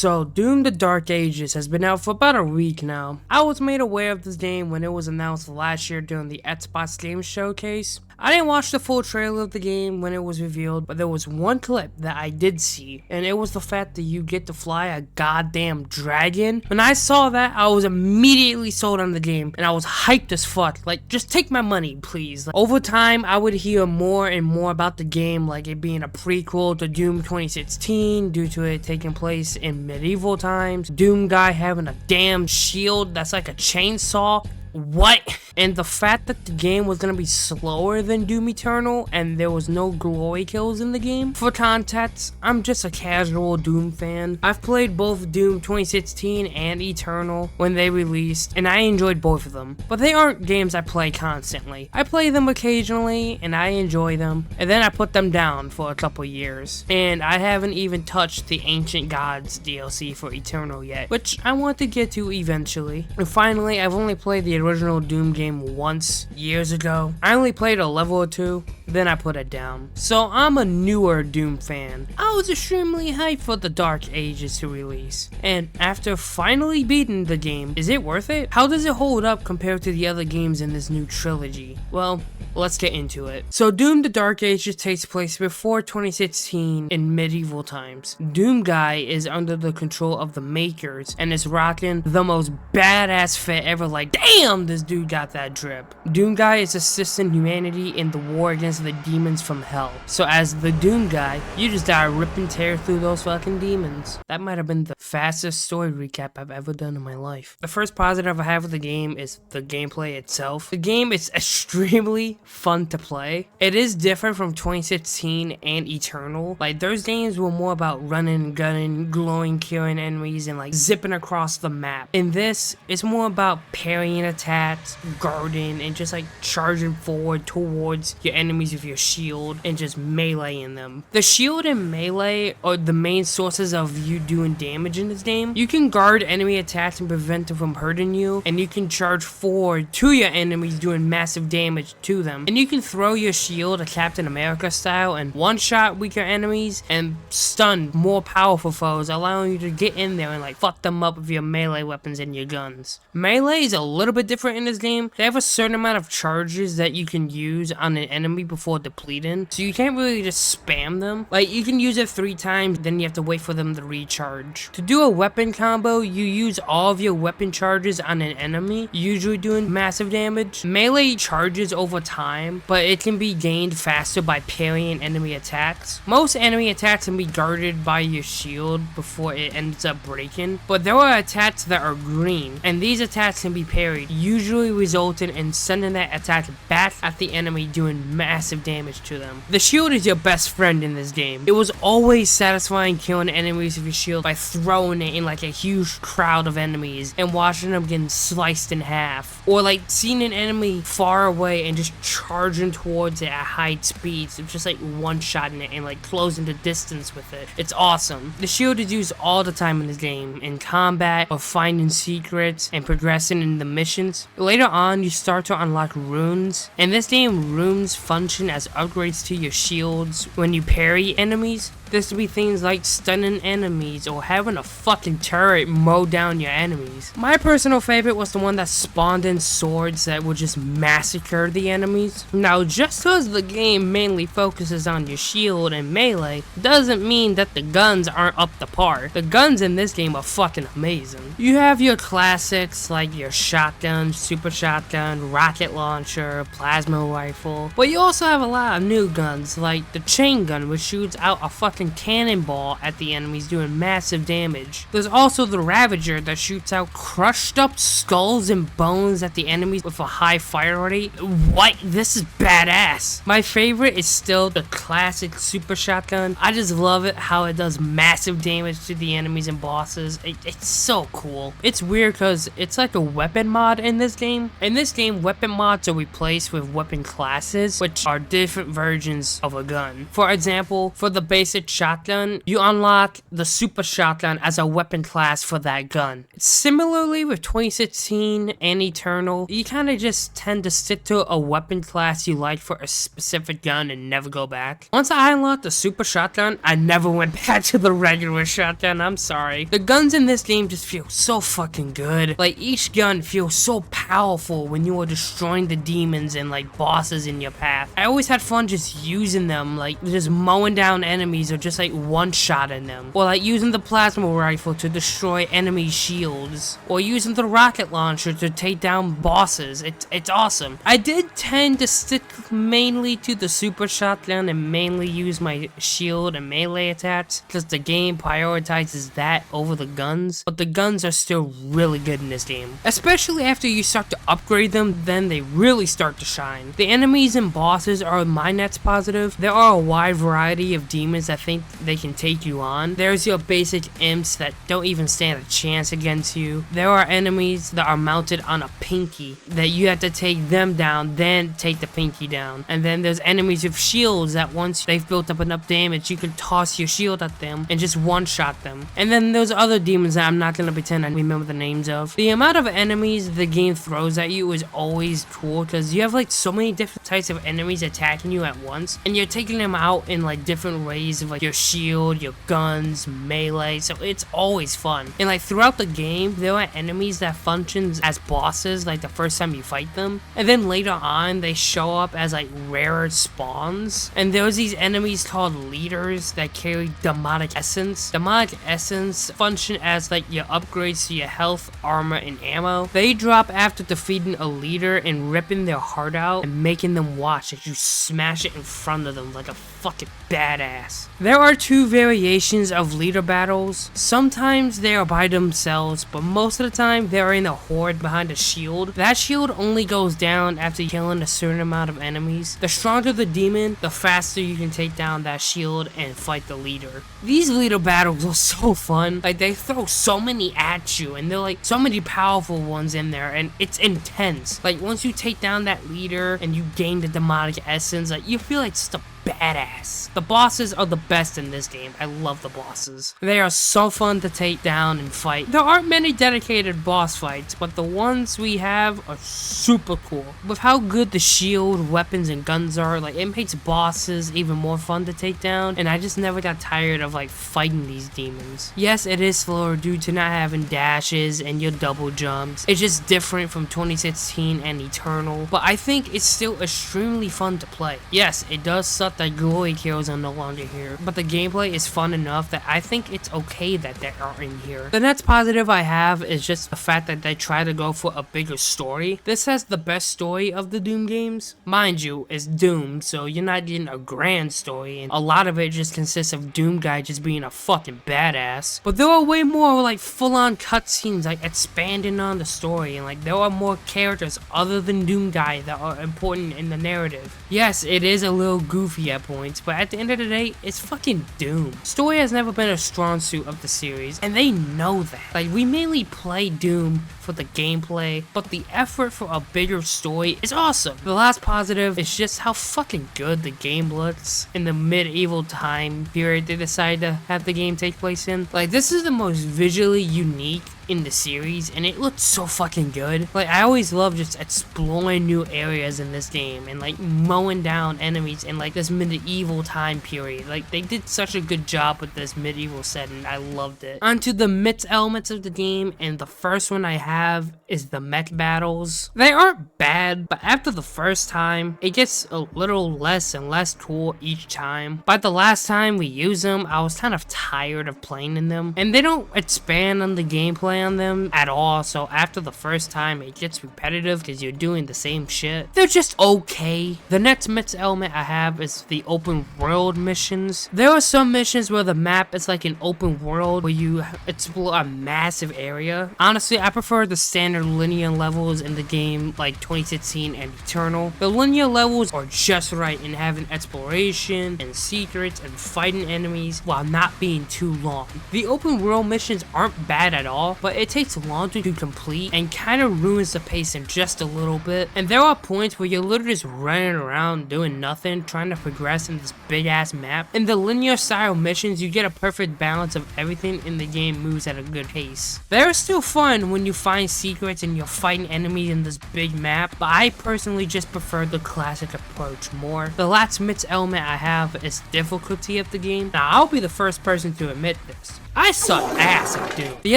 So, Doom the Dark Ages has been out for about a week now. I was made aware of this game when it was announced last year during the Xbox Game Showcase. I didn't watch the full trailer of the game when it was revealed, but there was one clip that I did see, and it was the fact that you get to fly a goddamn dragon. When I saw that, I was immediately sold on the game, and I was hyped as fuck. Like, just take my money, please. Like, over time, I would hear more and more about the game, like it being a prequel to Doom 2016 due to it taking place in medieval times. Doomguy having a damn shield that's like a chainsaw. What? And the fact that the game was gonna be slower than Doom Eternal and there was no glory kills in the game. For context, I'm just a casual Doom fan. I've played both Doom 2016 and Eternal when they released, and I enjoyed both of them. But they aren't games I play constantly. I play them occasionally and I enjoy them, and then I put them down for a couple years. And I haven't even touched the Ancient Gods DLC for Eternal yet, which I want to get to eventually. And finally, I've only played the original Doom game once, years ago. I only played a level or two, then I put it down. So I'm a newer Doom fan. I was extremely hyped for the Dark Ages to release. And after finally beating the game, is it worth it? How does it hold up compared to the other games in this new trilogy? Well, let's get into it. So Doom the Dark Ages takes place before 2016 in medieval times. Doomguy is under the control of the Makers and is rocking the most badass fit ever. Like, damn, this dude got that drip. Doomguy is assisting humanity in the war against the demons from hell. So as the Doomguy, you just gotta rip and tear through those fucking demons. That might have been the fastest story recap I've ever done in my life. The first positive I have with the game is the gameplay itself. The game is extremely fun to play. It is different from 2016 and Eternal. Like, those games were more about running, gunning, glowing, killing enemies, and like zipping across the map. In this, it's more about parrying attacks, guarding, and just like charging forward towards your enemies with your shield and just meleeing them. The shield and melee are the main sources of you doing damage in this game. You can guard enemy attacks and prevent them from hurting you, and you can charge forward to your enemies doing massive damage to them. And you can throw your shield a Captain America style and one-shot weaker enemies and stun more powerful foes, allowing you to get in there and like fuck them up with your melee weapons and your guns. Melee is a little bit different in this game. They have a certain amount of charges that you can use on an enemy before depleting, so you can't really just spam them. Like, you can use it 3 times, then you have to wait for them to recharge. To do a weapon combo, you use all of your weapon charges on an enemy, usually doing massive damage. Melee charges over time, but it can be gained faster by parrying enemy attacks. Most enemy attacks can be guarded by your shield before it ends up breaking, but there are attacks that are green, and these attacks can be parried, usually resulting in sending that attack back at the enemy, doing massive damage to them. The shield is your best friend in this game. It was always satisfying killing enemies with your shield by throwing it in like a huge crowd of enemies and watching them getting sliced in half, or like seeing an enemy far away and just charging towards it at high speeds, just like one-shotting it and like closing the distance with it. It's awesome. The shield is used all the time in this game, in combat or finding secrets and progressing in the missions. Later on, you start to unlock runes. In this game, runes function as upgrades to your shields when you parry enemies. This could be things like stunning enemies or having a fucking turret mow down your enemies. My personal favorite was the one that spawned in swords that would just massacre the enemies. Now, just because the game mainly focuses on your shield and melee doesn't mean that the guns aren't up to par. The guns in this game are fucking amazing. You have your classics like your shotgun, super shotgun, rocket launcher, plasma rifle, but you also have a lot of new guns like the chain gun, which shoots out a fucking cannonball at the enemies, doing massive damage. There's also the Ravager that shoots out crushed up skulls and bones at the enemies with a high fire rate. What? This is badass. My favorite is still the classic super shotgun. I just love it how it does massive damage to the enemies and bosses. It's so cool. It's weird because it's like a weapon mod in this game. In this game, weapon mods are replaced with weapon classes, which are different versions of a gun. For example, for the basic shotgun, you unlock the super shotgun as a weapon class for that gun. Similarly with 2016 and Eternal, you kind of just tend to stick to a weapon class you like for a specific gun and never go back. Once I unlocked the super shotgun, I never went back to the regular shotgun. I'm sorry. The guns in this game just feel so fucking good. Like, each gun feels so powerful when you are destroying the demons and like bosses in your path. I always had fun just using them, like just mowing down enemies or just like one-shotting them, or like using the plasma rifle to destroy enemy shields, or using the rocket launcher to take down bosses. It's awesome. I did tend to stick mainly to the super shotgun and mainly use my shield and melee attacks because the game prioritizes that over the guns, but the guns are still really good in this game. Especially after you start to upgrade them, then they really start to shine. The enemies and bosses are my net's positive. There are a wide variety of demons that think they can take you on. There's your basic imps that don't even stand a chance against you. There are enemies that are mounted on a pinky that you have to take them down, then take the pinky down. And then there's enemies with shields that once they've built up enough damage, you can toss your shield at them and just one-shot them. And then there's other demons that I'm not gonna pretend I remember the names of. The amount of enemies the game throws at you is always cool because you have like so many different types of enemies attacking you at once, and you're taking them out in like different ways of like your shield, your guns, melee, so it's always fun. And like throughout the game, there are enemies that functions as bosses like the first time you fight them, and then later on they show up as like rarer spawns. And there's these enemies called leaders that carry demonic essence. Demonic essence function as like your upgrades to your health, armor, and ammo. They drop after defeating a leader and ripping their heart out and making them watch as you smash it in front of them like a fucking badass. There are two variations of leader battles. Sometimes they are by themselves, but most of the time they are in a horde behind a shield. That shield only goes down after killing a certain amount of enemies. The stronger the demon, the faster you can take down that shield and fight the leader. These leader battles are so fun. Like, they throw so many at you, and they're like so many powerful ones in there, and it's intense. Like, once you take down that leader and you gain the demonic essence, like, you feel like just a badass. The bosses are the best in this game. I love the bosses. They are so fun to take down and fight. There aren't many dedicated boss fights, but the ones we have are super cool. With how good the shield, weapons, and guns are, like, it makes bosses even more fun to take down, and I just never got tired of like fighting these demons. Yes, it is slower due to not having dashes and your double jumps. It's just different from 2016 and Eternal, but I think it's still extremely fun to play. Yes, it does suck that glory kills are no longer here, but the gameplay is fun enough that I think it's okay that they are in here. The next positive I have is just the fact that they try to go for a bigger story. This has the best story of the Doom games. Mind you, it's Doom, so you're not getting a grand story, and a lot of it just consists of Doomguy just being a fucking badass. But there are way more like full-on cutscenes like expanding on the story, and like there are more characters other than Doomguy that are important in the narrative. Yes, it is a little goofy at points, but at the end of the day, it's fucking Doom. Story has never been a strong suit of the series, and they know that. Like, we mainly play Doom for the gameplay, but the effort for a bigger story is awesome. The last positive is just how fucking good the game looks in the medieval time period they decided to have the game take place in. Like, this is the most visually unique in the series, and it looks so fucking good. Like, I always love just exploring new areas in this game and like mowing down enemies in like this medieval time period. Like, they did such a good job with this medieval setting. I loved it. Onto the myth elements of the game, and the first one I have is the mech battles. They aren't bad, but after the first time, it gets a little less and less cool each time. By the last time we used them, I was kind of tired of playing in them, and they don't expand on the gameplay on them at all, so after the first time it gets repetitive because you're doing the same shit. They're just okay. The next myth element I have is the open world missions. There are some missions where the map is like an open world where you explore a massive area. Honestly, I prefer the standard linear levels in the game like 2016 and Eternal. The linear levels are just right in having exploration and secrets and fighting enemies while not being too long. The open world missions aren't bad at all, but but it takes longer to complete and kind of ruins the pacing just a little bit. And there are points where you're literally just running around doing nothing, trying to progress in this big ass map. In the linear style missions, you get a perfect balance of everything and the game moves at a good pace. They're still fun when you find secrets and you're fighting enemies in this big map, but I personally just prefer the classic approach more. The last mixed element I have is difficulty of the game. Now, I'll be the first person to admit this. I suck ass at Doom. The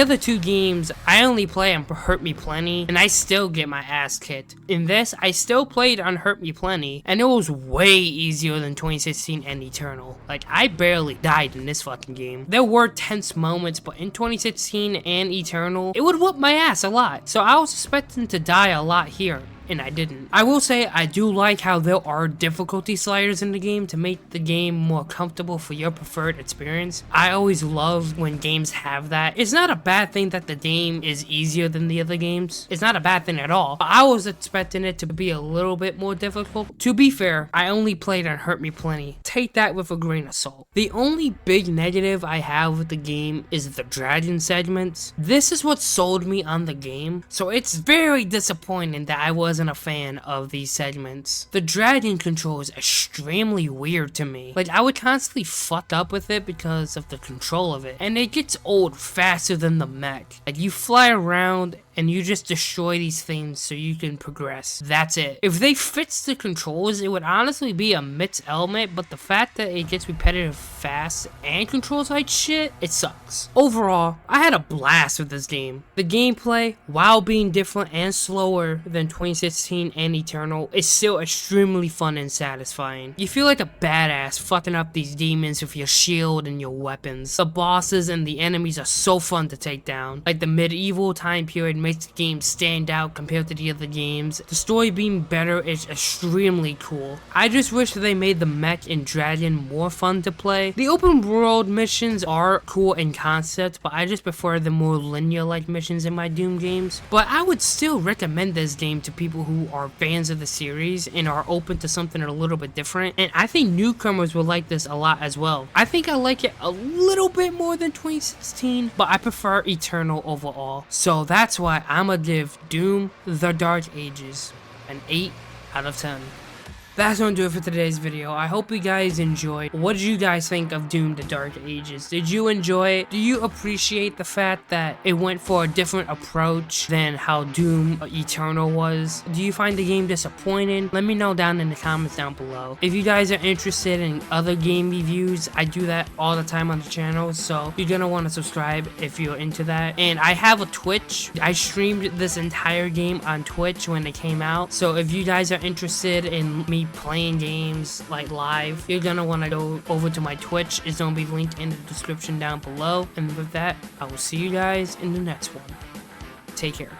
other two games, I only play on Hurt Me Plenty, and I still get my ass kicked. In this, I still played on Hurt Me Plenty, and it was way easier than 2016 and Eternal. Like, I barely died in this fucking game. There were tense moments, but in 2016 and Eternal, it would whoop my ass a lot. So I was expecting to die a lot here, and I didn't. I will say I do like how there are difficulty sliders in the game to make the game more comfortable for your preferred experience. I always love when games have that. It's not a bad thing that the game is easier than the other games. It's not a bad thing at all. But I was expecting it to be a little bit more difficult. To be fair, I only played on Hurt Me Plenty. Take that with a grain of salt. The only big negative I have with the game is the dragon segments. This is what sold me on the game, so it's very disappointing that I wasn't a fan of these segments. The dragon control is extremely weird to me. Like, I would constantly fuck up with it because of the control of it, and it gets old faster than the mech. Like, you fly around and you just destroy these things so you can progress. That's it. If they fixed the controls, it would honestly be a mixed element, but the fact that it gets repetitive fast and controls like shit, it sucks. Overall, I had a blast with this game. The gameplay, while being different and slower than 2016 and Eternal, is still extremely fun and satisfying. You feel like a badass fucking up these demons with your shield and your weapons. The bosses and the enemies are so fun to take down. Like, the medieval time period makes the game stand out compared to the other games. The story being better is extremely cool. I just wish they made the mech and dragon more fun to play. The open world missions are cool in concept, but I just prefer the more linear like missions in my Doom games. But I would still recommend this game to people who are fans of the series and are open to something a little bit different, and I think newcomers will like this a lot as well. I think I like it a little bit more than 2016, but I prefer Eternal overall. So that's why I'ma give Doom: The Dark Ages an 8 out of 10. That's gonna do it for today's video. I hope you guys enjoyed. What did you guys think of Doom: The Dark Ages? Did you enjoy it? Do you appreciate the fact that it went for a different approach than how Doom Eternal was? Do you find the game disappointing? Let me know down in the comments down below. If you guys are interested in other game reviews, I do that all the time on the channel, so you're gonna want to subscribe if you're into that. And I have a Twitch. I streamed this entire game on Twitch when it came out, so if you guys are interested in me playing games like live, you're gonna want to go over to my Twitch. It's gonna be linked in the description down below. And with that, I will see you guys in the next one. Take care.